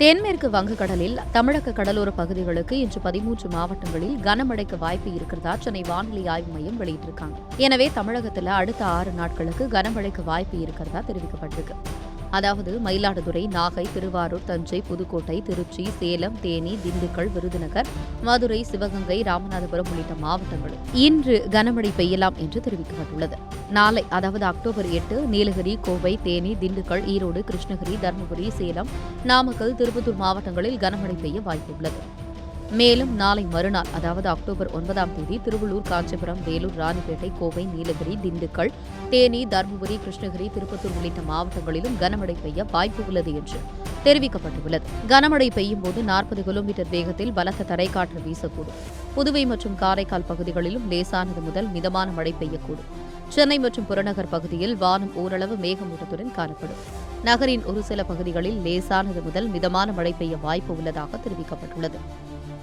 தென்மேற்கு வங்கக்கடலில் தமிழக கடலோர பகுதிகளுக்கு இன்று 13 மாவட்டங்களில் கனமழைக்கு வாய்ப்பு இருக்கிறதா சென்னை வானிலை ஆய்வு மையம் வெளியிட்டிருக்காங்க. எனவே தமிழகத்தில் அடுத்த 6 நாட்களுக்கு கனமழைக்கு வாய்ப்பு இருக்கிறதா தெரிவிக்கப்பட்டிருக்கு. அதாவது மயிலாடுதுறை, நாகை, திருவாரூர், தஞ்சை, புதுக்கோட்டை, திருச்சி, சேலம், தேனி, திண்டுக்கல், விருதுநகர், மதுரை, சிவகங்கை, ராமநாதபுரம் உள்ளிட்ட மாவட்டங்களில் இன்று கனமழை பெய்யலாம் என்று தெரிவிக்கப்பட்டுள்ளது. நாளை அதாவது அக்டோபர் 8 நீலகிரி, கோவை, தேனி, திண்டுக்கல், ஈரோடு, கிருஷ்ணகிரி, தருமபுரி, சேலம், நாமக்கல், திருப்பத்தூர் மாவட்டங்களில் கனமழை பெய்ய வாய்ப்புள்ளது. மேலும் நாளை மறுநாள் அதாவது அக்டோபர் 9ஆம் தேதி திருவள்ளூர், காஞ்சிபுரம், வேலூர், ராணிப்பேட்டை, கோவை, நீலகிரி, திண்டுக்கல், தேனி, தருமபுரி, கிருஷ்ணகிரி, திருப்பத்தூர் உள்ளிட்ட மாவட்டங்களிலும் கனமழை பெய்ய வாய்ப்பு உள்ளது என்று தெரிவிக்கப்பட்டுள்ளது. கனமழை பெய்யும் போது 40 கிலோமீட்டர் வேகத்தில் பலத்த தரைக்காற்று வீசக்கூடும். புதுவை மற்றும் காரைக்கால் பகுதிகளிலும் லேசானது முதல் மிதமான மழை பெய்யக்கூடும். சென்னை மற்றும் புறநகர் பகுதியில் வானம் ஓரளவு மேகமூட்டத்துடன் காணப்படும். நகரின் ஒரு சில பகுதிகளில் லேசானது முதல் மிதமான மழை பெய்ய வாய்ப்பு உள்ளதாக தெரிவிக்கப்பட்டுள்ளது.